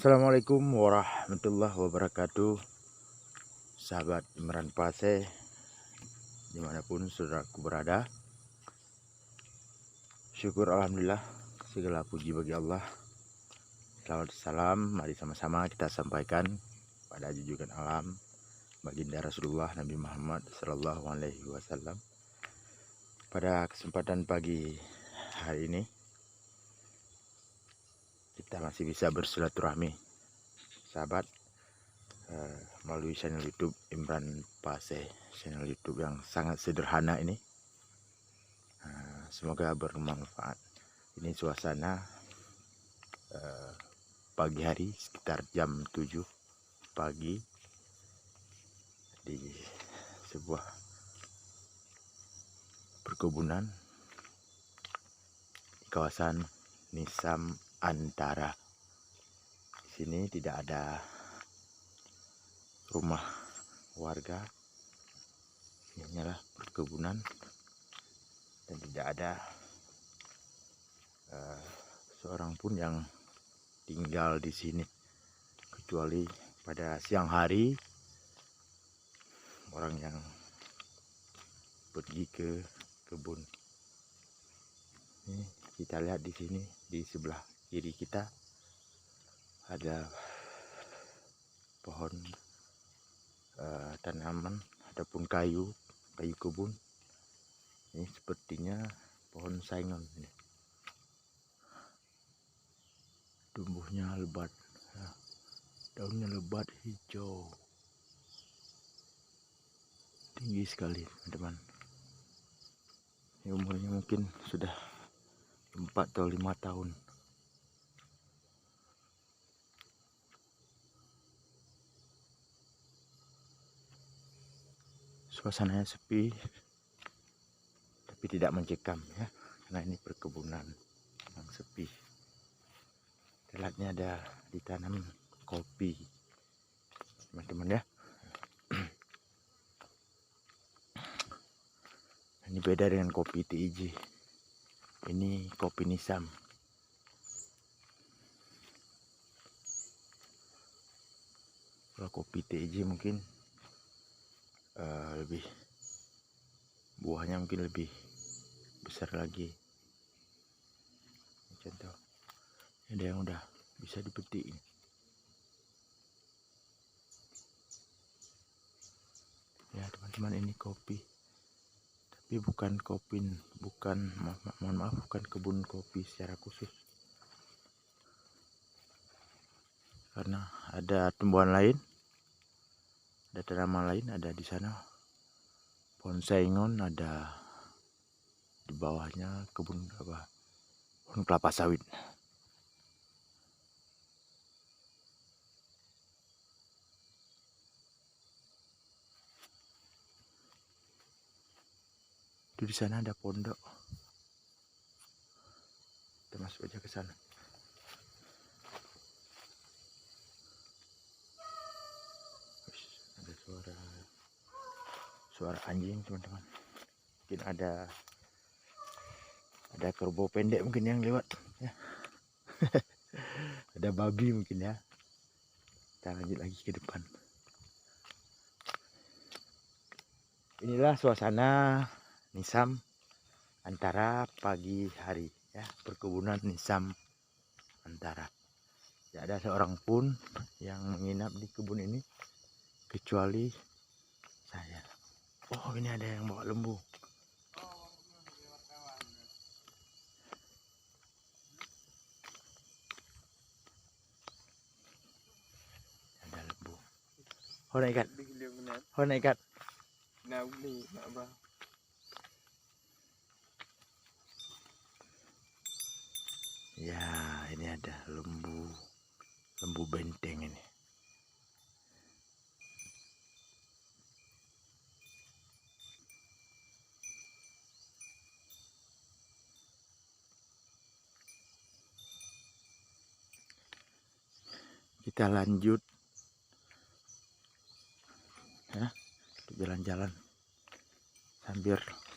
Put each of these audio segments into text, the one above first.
Assalamualaikum warahmatullahi wabarakatuh. Sahabat Imran Pase, dimanapun saudaraku berada, syukur alhamdulillah, segala puji bagi Allah. Salawat salam, mari sama-sama kita sampaikan pada junjungan alam baginda Rasulullah Nabi Muhammad Sallallahu Alaihi Wasallam. Pada kesempatan pagi hari ini kita masih bisa bersilaturahmi, sahabat, melalui channel YouTube Imran Pase, channel YouTube yang sangat sederhana ini. Semoga bermanfaat. Ini suasana pagi hari sekitar jam 7 pagi di sebuah perkebunan di kawasan Nisam Antara. Di sini tidak ada rumah warga, ini hanyalah perkebunan dan tidak ada seorang pun yang tinggal di sini kecuali pada siang hari orang yang pergi ke kebun. Ini kita lihat di sini, di sebelah kiri kita ada pohon tanaman ataupun kayu kebun. Ini sepertinya pohon saingan ini. Tumbuhnya lebat, daunnya lebat hijau, tinggi sekali teman-teman. Ini umurnya mungkin sudah 4 atau 5 tahun. Suasananya sepi tapi tidak mencekam ya, karena ini perkebunan yang sepi. Lihatnya ada ditanam kopi teman-teman ya. Ini beda dengan kopi TIJ, ini kopi Nisam. Kalau kopi TIJ mungkin lebih, buahnya mungkin lebih besar lagi. Contoh, ada yang udah bisa dipetik ini. Ya teman-teman, ini kopi, tapi bukan kopi, mohon maaf, bukan kebun kopi secara khusus, karena ada tumbuhan lain, ada tanaman lain, ada di sana pohon saingon, ada di bawahnya kebun pohon kelapa sawit. Itu di sana ada pondok. Kita masuk aja ke sana. Ada suara anjing teman-teman. Mungkin ada kerbau pendek mungkin yang lewat ya. Ada babi mungkin ya. Kita lanjut lagi ke depan. Inilah suasana Nisam Antara pagi hari ya, perkebunan Nisam Antara. Tidak ada seorang pun yang menginap di kebun ini kecuali saya. Oh, ini ada yang bawa lembu. Ada lembu. Hona ikat. Hona ikat. Ya, ini ada lembu benteng ini. Kita lanjut ya, jalan-jalan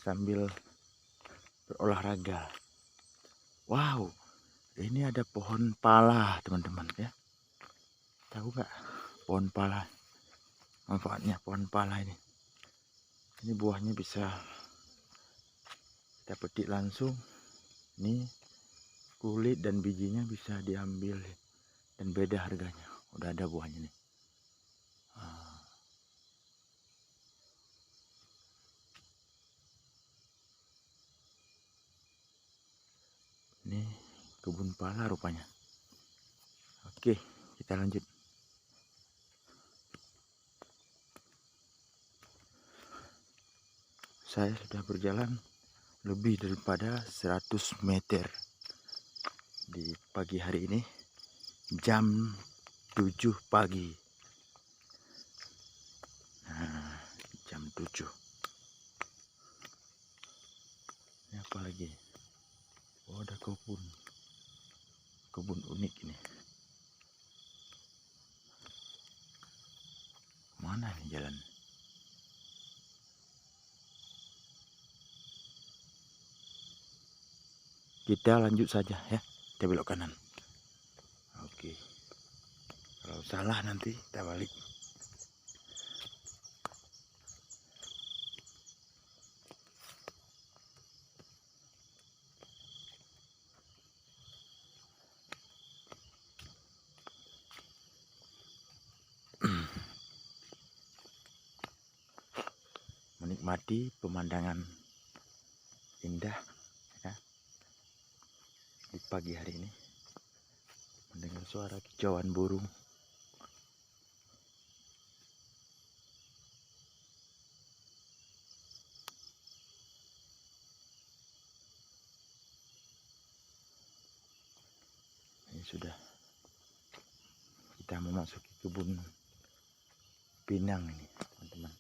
sambil berolahraga. Wow, ini ada pohon pala teman-teman ya. Tahu nggak pohon pala, manfaatnya pohon pala ini? Ini buahnya bisa kita petik langsung. Ini kulit dan bijinya bisa diambil dan beda harganya. Udah ada buahnya nih. Ini kebun pala rupanya. Oke, kita lanjut. Saya sudah berjalan lebih daripada 100 meter di pagi hari ini, jam 7 pagi. Nah, jam 7. Ini apa lagi? Oh, ada kebun unik ini. Mana nih jalan? Kita lanjut saja ya. Kita belok kanan. Oke. Kalau salah nanti kita balik. Menikmati pemandangan indah ya, di pagi hari ini, mendengar suara kicauan burung. Ini sudah kita memasuki kebun pinang ini, teman-teman.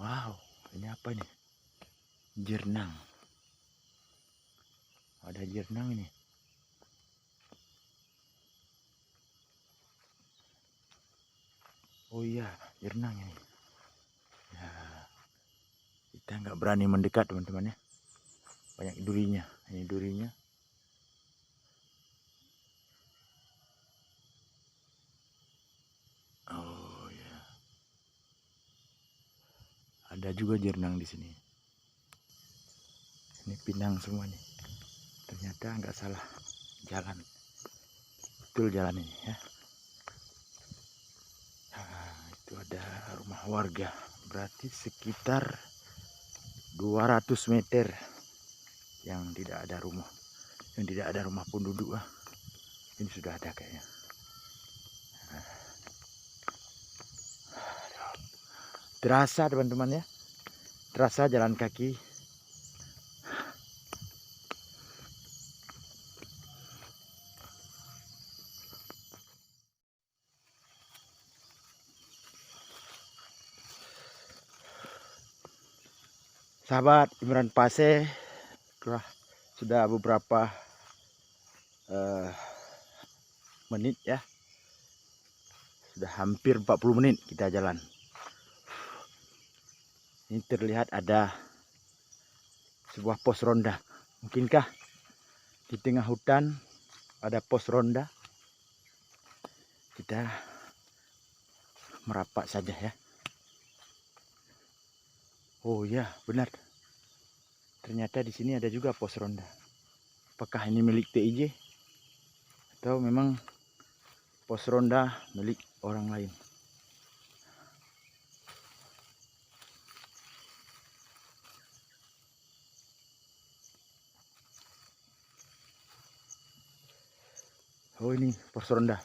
Wow, ini apa ini? Jernang. Ada jernang ini. Oh iya, jernang ini. Ya, kita nggak berani mendekat, teman-teman ya. Banyak durinya. Ini durinya. Oh ya. Ada juga jernang di sini. Ini pinang semua nih. Ternyata nggak salah jalan. Betul jalan ini ya. Nah, itu ada rumah warga. Berarti sekitar 200 meter yang tidak ada rumah. Yang tidak ada rumah penduduk. Ini sudah ada kayaknya. Terasa teman-teman ya. Terasa jalan kaki. Sahabat Imran Pase, sudah beberapa menit ya. Sudah hampir 40 menit kita jalan. Ini terlihat ada sebuah pos ronda. Mungkinkah di tengah hutan ada pos ronda? Kita merapat saja ya. Oh ya, benar. Ternyata di sini ada juga pos ronda. Apakah ini milik TIJ atau memang pos ronda milik orang lain? Oh, ini pos ronda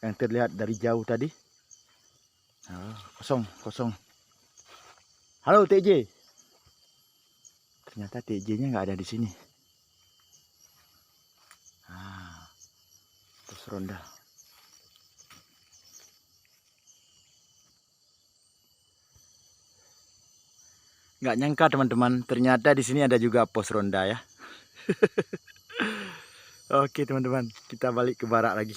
yang terlihat dari jauh tadi. Oh, kosong. Halo TJ. Ternyata TJ-nya nggak ada di sini. Pos ronda. Nggak nyangka teman-teman, ternyata di sini ada juga pos ronda ya. Oke teman-teman, kita balik ke barak lagi.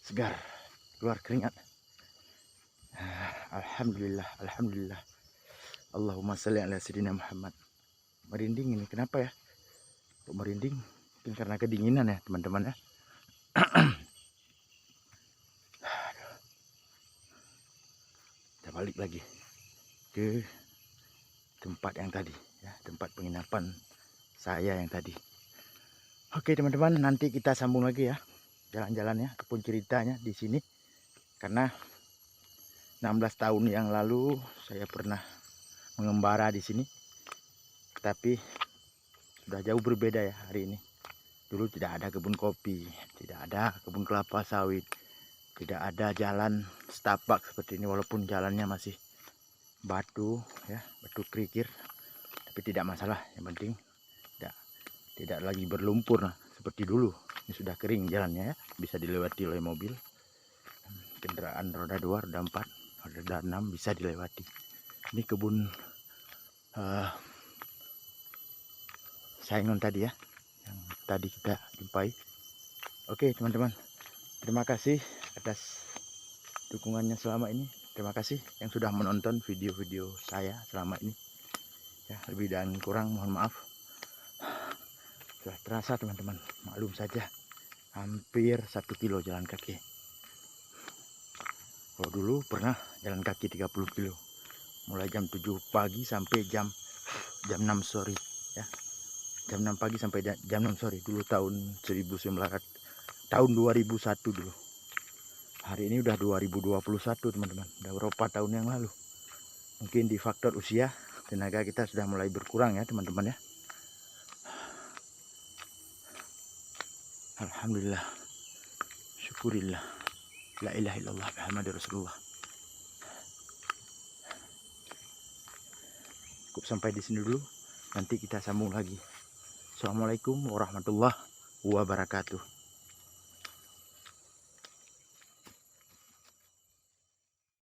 Segar, keluar keringat. Alhamdulillah, alhamdulillah. Allahumma sholli ala sayyidina Muhammad. Merinding ini kenapa ya? Kok merinding? Mungkin karena kedinginan ya, teman-teman ya. Kita balik lagi ke tempat yang tadi ya, tempat penginapan saya yang tadi. Oke teman-teman, nanti kita sambung lagi ya jalan-jalannya ataupun ceritanya di sini, karena 16 tahun yang lalu saya pernah mengembara di sini, tapi sudah jauh berbeda ya hari ini. Dulu tidak ada kebun kopi, tidak ada kebun kelapa sawit, tidak ada jalan setapak seperti ini, walaupun jalannya masih batu ya, batu kerikil, tapi tidak masalah, yang penting tidak lagi berlumpur seperti dulu. Ini sudah kering jalannya ya, bisa dilewati oleh mobil, kendaraan roda 2, roda 4, roda 6 bisa dilewati. Ini kebun saingan tadi ya, yang tadi kita jumpai. Oke teman-teman, terima kasih atas dukungannya selama ini. Terima kasih yang sudah menonton video-video saya selama ini ya, lebih dan kurang mohon maaf. Sudah terasa teman-teman, maklum saja, hampir 1 kilo jalan kaki. Kalau dulu pernah jalan kaki 30 kilo, mulai jam 7 pagi sampai jam 6 sore ya. Jam 6 pagi sampai jam 6 sore dulu, tahun 1900, tahun 2001 dulu. Hari ini udah 2021 teman-teman, udah berapa tahun yang lalu. Mungkin di faktor usia, tenaga kita sudah mulai berkurang ya teman-teman ya. Alhamdulillah, syukurillah, la ilaha illallah Muhammadur Rasulullah. Cukup sampai di sini dulu, nanti kita sambung lagi. Assalamualaikum warahmatullahi wabarakatuh.